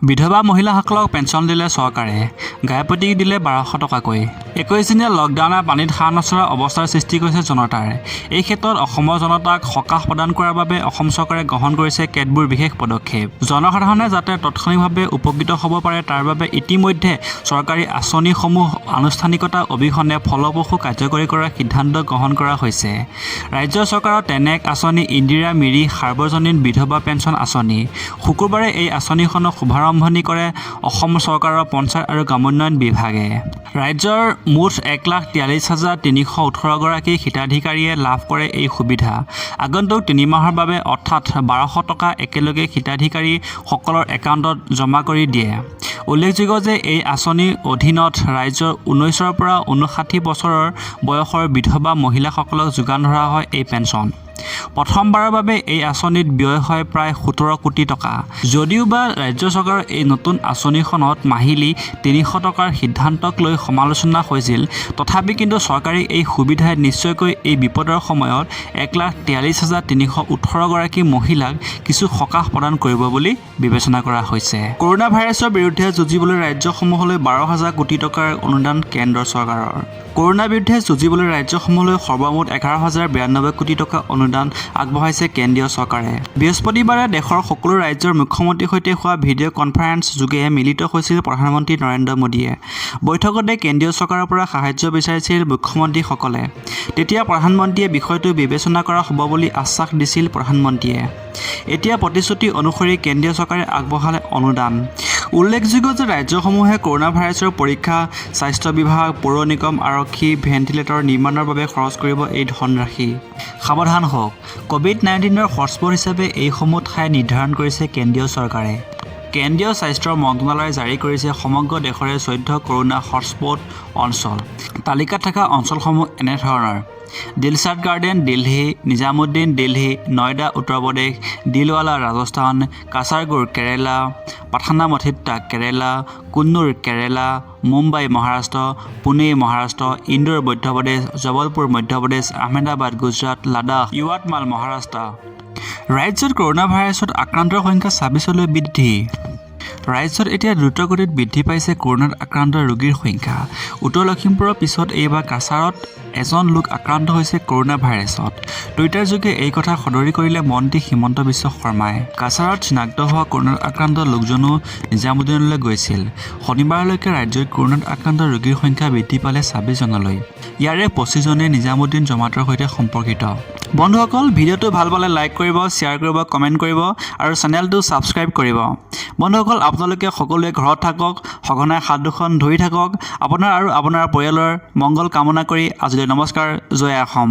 বিধৱা মহিলাসকলক পেঞ্চন দিলে চৰকাৰে গাইপতিক দিলে 1200 টকাকৈ 21 দিনীয়া লকডাউনৰ পানীত হাঁহ নচৰা অৱস্থাৰ সৃষ্টি কৰিছে জনতাৰ এই ক্ষেত্ৰত অসমৰ জনতাক সকাহ প্ৰদান কৰাৰ বাবে অসম চৰকাৰে গ্ৰহণ কৰিছে কেতবোৰ বিশেষ পদক্ষেপ জনসাধাৰণে যাতে তৎক্ষণিকভাৱে উপকৃত হ'ব পাৰে তাৰ বাবে ইতিমধ্যে চৰকাৰী আঁচনিসমূহ আনুষ্ঠানিকতা অবিহনে ফলপ্ৰসূ কাৰ্যকৰী কৰাৰ সিদ্ধান্ত গ্ৰহণ কৰা হৈছে ৰাজ্য চৰকাৰৰ তেনে এক আঁচনি ইন্দিৰা মিৰি সাৰ্বজনীন বিধৱা পেঞ্চন আঁচনি শুকুৰবাৰে এই আঁচনিখনৰ শুভাৰম্ভণি কৰে অসম চৰকাৰৰ পঞ্চায়ত আৰু গ্ৰামোন্নয়ন বিভাগে ৰাজ্যৰ মুঠ 1,43,318 গৰাকী হিতাধিকাৰীয়ে লাভ কৰে এই সুবিধা আগন্তুক 3 মাহৰ বাবে অৰ্থাৎ 1200 টকা একেলগে হিতাধিকাৰী সকলৰ একাউণ্টত জমা কৰি দিয়ে উল্লেখযোগ্য যে এই আঁচনিৰ অধীনত ৰাজ্যৰ 19ৰ পৰা 59 বছৰৰ বয়সৰ বিধৱা মহিলাসকলক যোগান ধৰা হয় এই পেঞ্চন প্ৰথমবাৰৰ বাবে এই আঁচনিত ব্যয় হয় প্ৰায় 17 কোটি টকা যদিওবা ৰাজ্য চৰকাৰৰ এই নতুন আঁচনিখনত মাহিলী 300 টকাৰ সিদ্ধান্তক লৈ সমালোচনা হৈছিল তথাপি কিন্তু চৰকাৰী এই সুবিধাই নিশ্চয়কৈ এই বিপদৰ সময়ত 1,43,318 গৰাকী মহিলাক কিছু সকাহ প্ৰদান কৰিব বুলি বিবেচনা কৰা হৈছে কৰোনা ভাইৰাছৰ বিৰুদ্ধে যুঁজিবলৈ ৰাজ্যসমূহলৈ 12,000 কোটি টকাৰ অনুদান কেন্দ্ৰ চৰকাৰৰ কৰোনাৰ বিৰুদ্ধে যুঁজিবলৈ ৰাজ্যসমূহলৈ সৰ্বমুঠ 11,092 কোটি টকা অনুদান আগবঢ়াইছে কেন্দ্ৰীয় চৰকাৰে বৃহস্পতিবাৰে দেশৰ সকলো ৰাজ্যৰ মুখ্যমন্ত্ৰীৰ সৈতে হোৱা ভিডিঅ' কনফাৰেন্স যোগে মিলিত হৈছিল প্ৰধানমন্ত্ৰী নৰেন্দ্ৰ মোদীয়ে বৈঠকতে কেন্দ্ৰীয় চৰকাৰৰ পৰা সাহায্য বিচাৰিছিল মুখ্যমন্ত্ৰীসকলে তেতিয়া প্ৰধানমন্ত্ৰীয়ে বিষয়টো বিবেচনা কৰা হ'ব বুলি আশ্বাস দিছিল প্ৰধানমন্ত্ৰীয়ে এতিয়া প্ৰতিশ্ৰুতি অনুসৰি কেন্দ্ৰীয় চৰকাৰে আগবঢ়ালে অনুদান উল্লেখযোগ্য যে ৰাজ্যসমূহে কৰোনা ভাইৰাছৰ পৰীক্ষা স্বাস্থ্য বিভাগ পৌৰ নিগম আৰক্ষী ভেণ্টিলেটৰ নিৰ্মাণৰ বাবে খৰচ কৰিব এই ধনৰাশি সাৱধান হওক কোভিড-19ৰ হটস্পট হিচাপে এইসমূহ ঠাই নিৰ্ধাৰণ কৰিছে কেন্দ্ৰীয় চৰকাৰে কেন্দ্ৰীয় স্বাস্থ্য মন্ত্ৰালয়ে জাৰি কৰিছে সমগ্ৰ দেশৰে 14 কৰোনা হটস্পট অঞ্চল তালিকাত থকা অঞ্চলসমূহ এনেধৰণৰ দিলছাদ গাৰ্ডেন দিল্লী নিজামুদ্দিন দিল্লী নয়ডা উত্তৰ প্ৰদেশ দিলৱালা ৰাজস্থান কাছাৰগোড় কেৰালা পাঠানামথিট্টা কেৰালা কুন্নুৰ কেৰালা মুম্বাই মহাৰাষ্ট্ৰ পুনে মহাৰাষ্ট্ৰ ইন্দোৰ মধ্যপ্ৰদেশ জবলপুৰ মধ্যপ্ৰদেশ আহমেদাবাদ গুজৰাট লাডাখ য়ুৱাটমাল মহাৰাষ্ট্ৰ ৰাজ্যত কৰোনা ভাইৰাছত আক্ৰান্তৰ সংখ্যা 26লৈ বৃদ্ধি ৰাজ্যত এতিয়া দ্ৰুতগতিত বৃদ্ধি পাইছে কৰোনাত আক্ৰান্ত ৰোগীৰ সংখ্যা উত্তৰ লখিমপুৰৰ পিছত এইবাৰ কাছাৰত এজন লোক আক্ৰান্ত হৈছে কৰোনা ভাইৰাছত টুইটাৰ যোগে এই কথা সদৰি কৰিলে মন্ত্ৰী হিমন্ত বিশ্ব শৰ্মাই কাছাৰত চিনাক্ত হোৱা কৰোনাত আক্ৰান্ত লোকজনো নিজামুদ্দিনলৈ গৈছিল শনিবাৰলৈকে ৰাজ্যত কৰোনাত আক্ৰান্ত ৰোগীৰ সংখ্যা বৃদ্ধি পালে 26 জনলৈ ইয়াৰে 25 জনে নিজামুদ্দিন জমাতৰ সৈতে সম্পৰ্কিত বন্ধুসকল ভিডিঅ'টো ভাল পালে লাইক কৰিব শ্বেয়াৰ কৰিব কমেণ্ট কৰিব আৰু চেনেলটো ছাবস্ক্ৰাইব কৰিব বন্ধুসকল আপোনালোকে সকলোৱে ঘৰত থাকক সঘনাই হাত দুখন ধুই থাকক আপোনাৰ আৰু আপোনাৰ পৰিয়ালৰ মংগল কামনা কৰি আজিলৈ নমস্কাৰ জয় অসম